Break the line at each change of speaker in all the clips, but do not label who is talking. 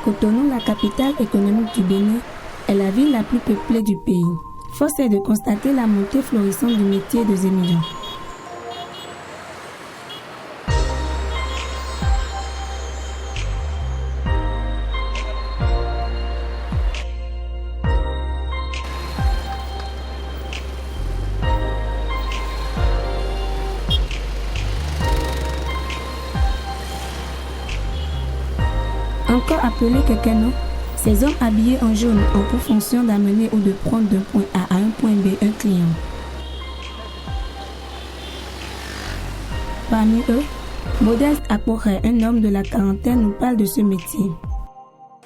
Cotonou, la capitale économique du Bénin, est la ville la plus peuplée du pays. Force est de constater la montée florissante du métier de Zémidjan. Encore appelé Kekeno, ces hommes habillés en jaune ont pour fonction d'amener ou de prendre d'un point A à un point B un client. Parmi eux, Modeste Akporé, un homme de la quarantaine, nous parle de ce métier.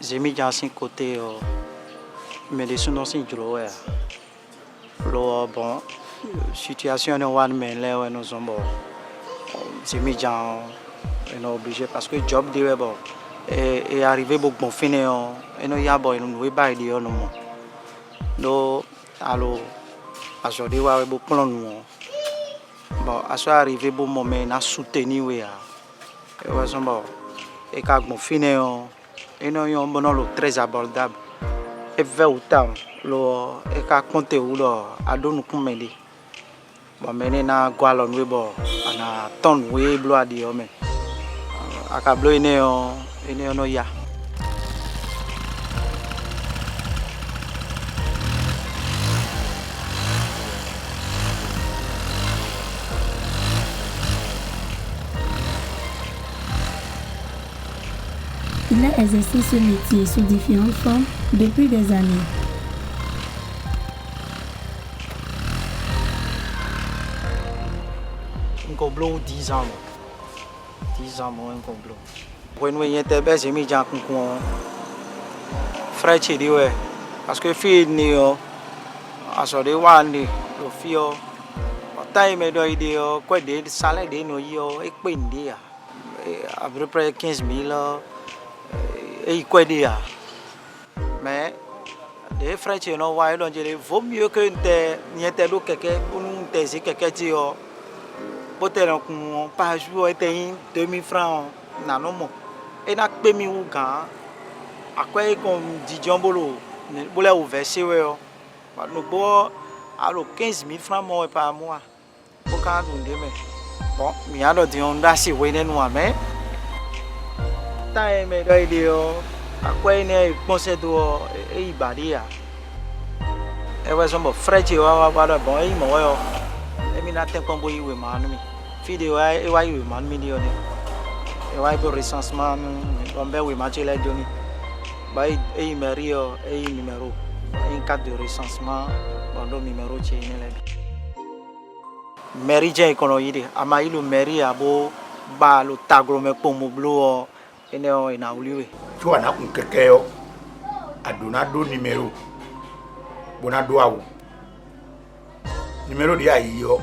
Zémidjan c'est côté médecine aussi drôle. Bon, situation de one man là nous sommes Zémidjan est obligé parce que job de bon et arrivé beaucoup fini et nous y a bon nous y va dire non donc alors aujourd'hui ouais beaucoup nous bon à soit arrivé bon moment na soutenir ouais et ouais bon et quand bon fini et nous y a bon le très abordable et vers autant le et quand compter ou là à donner comme m'aider bon maintenant na gualo nous bon ana ton oui bloa dire mais akablo ine ono ya.
Il a exercé ce métier sous différentes formes depuis des années.
Un complot 10 ans. 10 ans un complot. When we enter base Zémidjan qu'on frère chéri ouais parce que fille ni a so de wani lo fio time do ide quoi de salaire de no yo e pe ndi à peu près 15 000 et quoi de mais les frères chéri no wa donc il vaut mieux que ni était do quelqu'un pour nous tester quelqu'un dit peut-être qu'on pas jouer 2000 francs nanomo et n'a pas mis au gars à quoi comme dit Jambolo vous l'avez versé ouais nous bon alors 15 000 francs par mois pour quand on dit mais bon mais alors dit on a si ouais nous mais time et d'ailleurs à quoi il est pensé do et il badia et ouais son frère tu vas bon il moi et mi n'a pas qu'on boit ouais man vidéo et ouais man million et ouais pour recensement on ben oui match là Johnny bah et numéro et numéro un cadre de recensement bon numéro c'est là mairie j'ai économique ama il mairie abo ba lo tagro me pour moblo et ne na uliwe
tu ana un kekeo adonado numéro bonado awu numéro dia yo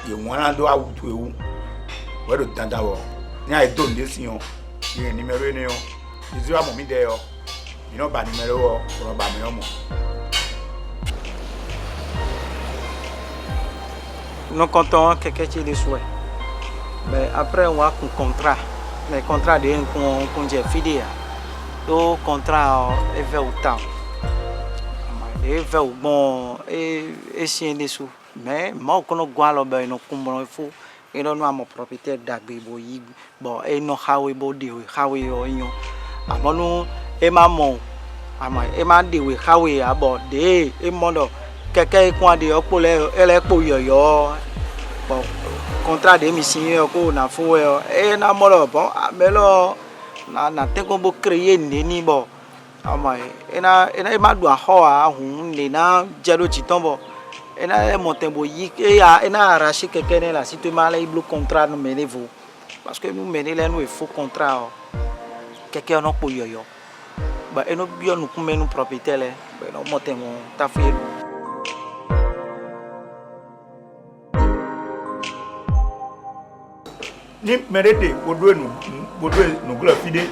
ye wana do awu tu ewu we do tanda wo ni ai don de si on ye numéro ni on izu amo mi de yo you know ba numéro wo ro ba mi omo
nous comptons quelqu'un qui est souhait mais après on a un contrat mais contrat de qu'on j'ai fidèle le contrat est fait au temps et fait au bon et c'est des sous mais moi qu'on voit là ben nous comprend il faut et nous avons propriétaire d'agri bon et nous hawe body hawe yo amo nous et maman ama e ma de we hawe abo de e mondo keke kwa de opole ele po yoyo bon contrat de mission ko na fo e na moro bon melo na te ko bo créer ni bon ama e na e ma do ho a hun le na jelo chitombo e na e montembo yi e ya e na arracher keke ne la si tu mal e bleu contrat nous mener vous parce que nous mener là nous il faut contrat keke on po yoyo ba e no bio nous comme nous propriétaire là ba no montembo ta fait
ni merede bodwe no gla fide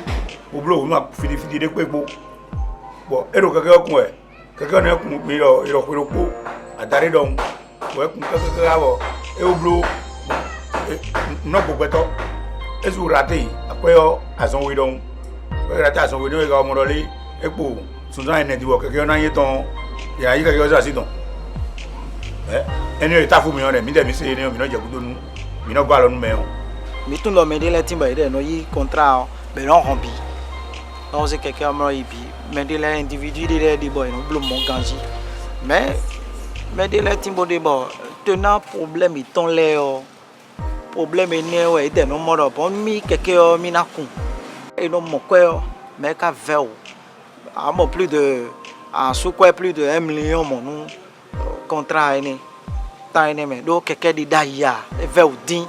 oblo no fide de pepo bo ero keke okun e keke na ekun mi iro ko adare don wo ekun keke abo e oblo no gbogbetọ ezu rate apeyo azon we don la ta son venu ga mo roli e po sunza ene di wo keke na yin ton ya yi keke o sa si ton eni ta fu mi on mi de mi se ni mi no je gudo nu mi no gba lo nu me o
mi tun lo me de le timba ide no yi contrat be non rompi on c'est quelqu'un mo ibi me de le individu de di boy no blum mon ganji mais de le timbo de bo tenant problème iton le o problème ene o ide no mo do bon mi keke o mi na kun et non mon quoi mais ka veo à mon plus de en sous quoi plus de 1 million mon contrat ene ta ene mais do keke di daya e veo din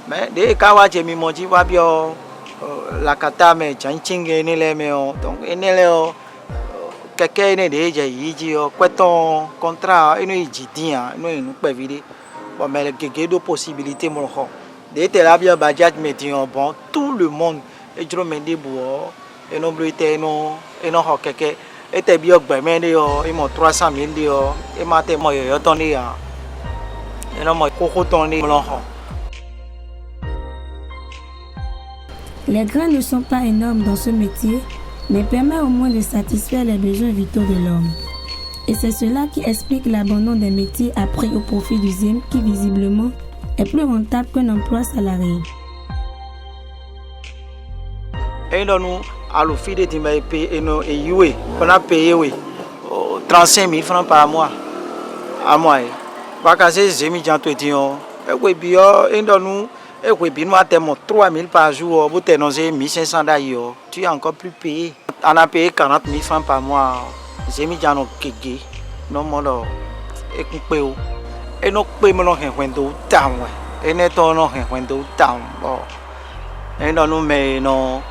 mais de ka wa je mi mo ji wa bio la kata me chanchinge ni le me o donc ene le o keke ene de je yi ji o kweton contrat ene ji din a no inu pe vide bon mais le gege do possibilité mo ho de te la bio budget metion bon tout le monde et je me dis bon et non bleu et non ho keke et te bio gbe me de o e mo 300,000 de o e ma te mo yo ton ni a et non mo ko ton ni mo ho.
Les grains ne sont pas énormes dans ce métier, mais permettent au moins de satisfaire les besoins vitaux de l'homme. Et c'est cela qui explique l'abandon des métiers après au profit du ZEM qui visiblement est plus rentable qu'un emploi salarié.
Et nous, à l'office de Timbaïpé, on a payé 35 000 francs par mois. À moi. Parce que j'ai mis en tout et oui, bien, et nous, et oui, bien, nous avons 3 000 par jour, vous avez 1 500 d'ailleurs. Tu es encore plus payé. On a payé 40 000 francs par mois. J'ai mis en kéké. Non, mon et qu'on paye. Et nous payons nos rencontres down. Et nous avons nos rencontres down. Et nous, mais non.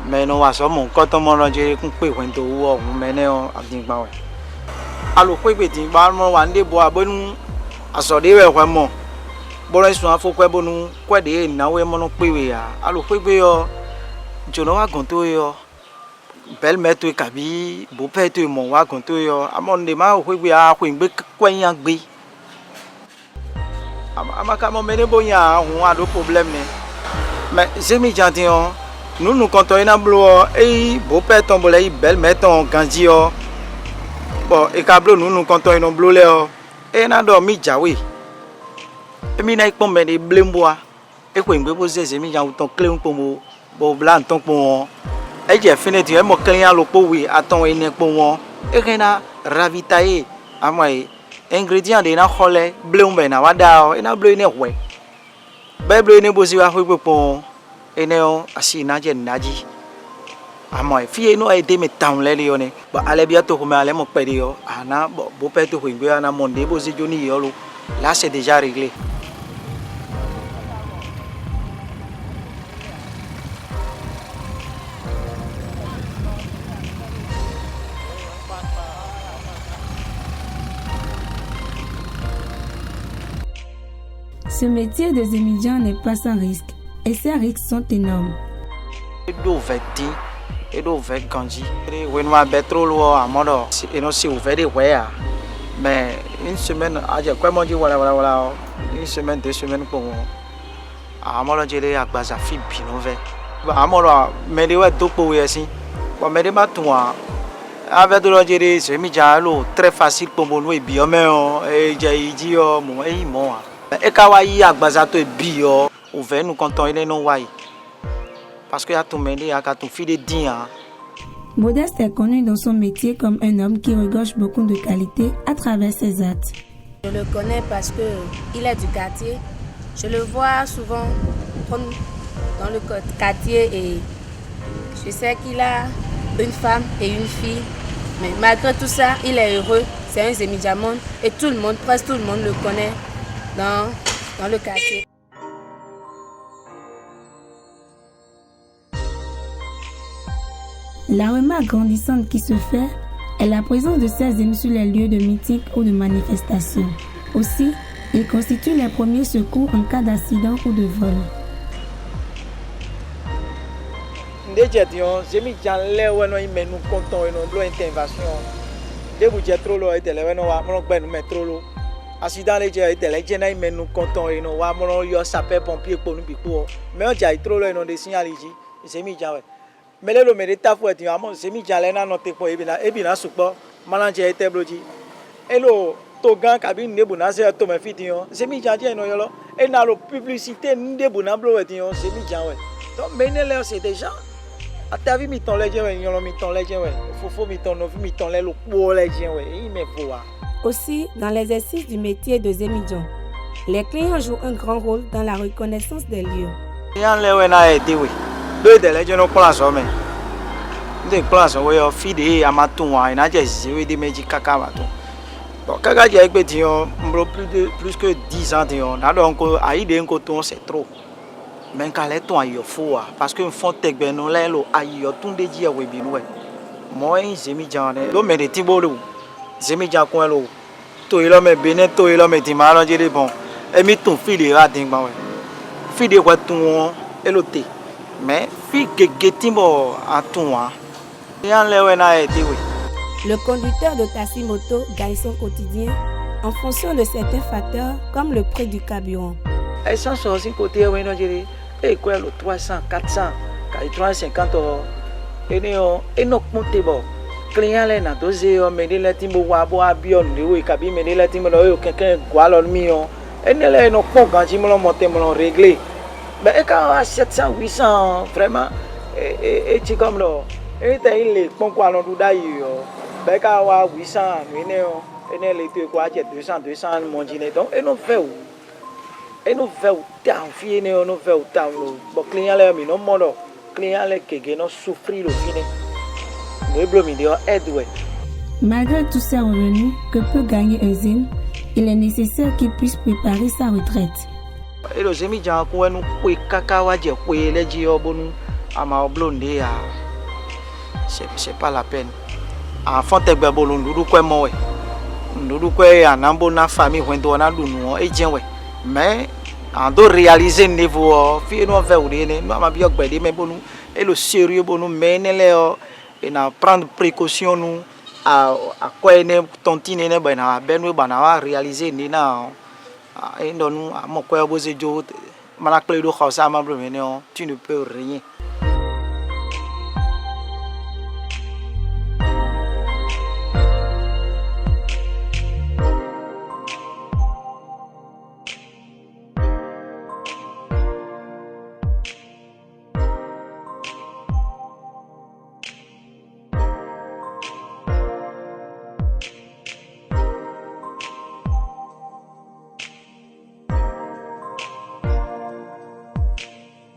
Mais non, à ce moment, quand on m'a dit qu'on peut faire tout, on m'a dit qu'on alors, quoi que tu vas me demander, bon, à ce moment, vraiment, bon, ils sont à faux quoi, bon, quoi de, n'a ouais, mon pays, alors, quoi que je n'ai pas compté, belle mère, tu es cabi, beau père, tu es mon wa compté, à mon démarre, quoi que à quoi y a gris. À ma caméra, mais bon, il y a un problème, mais j'ai mis gentil. Nous comptons un blo et beau père tombe là, belle mère ton ganjio. Bon, et câble nous comptons un blo là et n'a dormi jaoui. Et mi n'a pas mis des blembois. Et quoi, il me pose des amis dans ton clé pour moi, bon blanc ton pour moi. Et j'ai fini de me client le pot oui, attends et n'est pour moi. Et rien à ravitailler à moi. Ingrédients de na holé, blumbe na wada, et na bleu n'est ouais. Bleu n'est beau à pour et non, assis naji naji. À moi, fille no a été mes temps les lyonnais. Bah, allez bientôt comme aller mon pédio. Ana, beau père de Ringue, ana mon débo Johnny Yolo. Là, c'est déjà réglé.
Ce métier de Zémidjan n'est pas sans risque. Et ces risques sont énormes.
Et d'ouvert kanji. Et on va mettre l'eau à mon et non si ouvert des ouais. Mais une semaine, j'ai quoi manger voilà. Une semaine, 2 semaines pour moi. À mon j'ai à base à fille binové. À mon mais les ouais tout pour ici. Bon mais les matouans. Avec de l'ingérie, c'est mis l'eau très facile pour moi et bien mais et j'ai dit mon et moi. Et kawaii à base à toi bio. Ouvert nous comptons il est non why. Parce que y a tout mêlé à tout fil de dia.
Modeste est connu dans son métier comme un homme qui regorge beaucoup de qualités à travers ses actes.
Je le connais parce que il est du quartier. Je le vois souvent dans le quartier et je sais qu'il a une femme et une fille. Mais malgré tout ça, il est heureux. C'est un Zémidjamon et tout le monde, presque tout le monde le connaît dans le quartier.
La remarque grandissante qui se fait est la présence de ces hommes sur les lieux de meeting ou de manifestation. Aussi, ils constituent les premiers secours en cas d'accident ou de vol.
Accident les gens étaient les gens mais nous comptons et nous avons eu sapeur pompier pour nous piquer mais on a trop le nom de signal ici c'est mis déjà mais le mérita faut être amon semi jalena no te po ebina supo malanje ete bloji elo to gan kabine ne bona se to me fitiyon semi janje no yolo et na lo publicité nde bona blo etiyon semi janwe donc menele c'est déjà atavi mi ton leje we yolo mi ton leje we fofo mi ton no mi ton le lo po leje we il me faut.
Aussi, dans l'exercice du métier de Zemidjan, les clients jouent un grand rôle dans la reconnaissance des lieux.
Yan lewe na ete we do de leje no place o me de place o yo fide amatun wa ina je ziwe de meji kaka maton bon kaka je pe ti on plus que 10 ans ti on na donc aide nko ton c'est trop men ka le ton ayo fo parce que font tegbe no le lo ayo tun de ji e we bi no we mo en Zemidjan ne lo me de ti bo lo Zemidjan ko lo to ilo me bene to ilo me ti ma lo jere bon e mi tun fide ra din gba we fide ko tun elote mais fi gege timbo atun wa yan lewe na ete we.
Le conducteur de taxi moto gagne son quotidien en fonction de certains facteurs comme le prix du carburant.
Essence aussi côté we no jere e ko lo 300 400 ka 350 e no ponte bo client le na doze o me de le timbo wa bo abion de we ka bi me de le timbo no yo keke gwa lo mi o ene le no pon gan ji mo lo monter mo lo régler mais quand à 700 800 vraiment et tu comme là et t'as il pon quoi non douda yo ben quand à 800 mine o ene le te quoi 200 mon dîner donc et nous fait ta fille ne no fait ta bon client là mi no modo client là que no souffrir le fini le blomi de aide ouais.
Malgré tous ces revenus que peut gagner un Zem, il est nécessaire qu'il puisse préparer sa retraite.
Et le Zemidjan ko enu ko kaka wa je ko eleji obonu ama oblonde ya c'est pas la peine en font tegbe bolo ndudu ko mo we ndudu ko anambo na famille wendo na dunu e jen we mais en do réaliser niveau fi no fait ou ne no ma bi ogbede me bonu et le sérieux bonu menele o et na prendre précaution nous à quoi ne tontine ne bana benwe bana wa réaliser ni na et non, mon coeur, tu ne peux rien.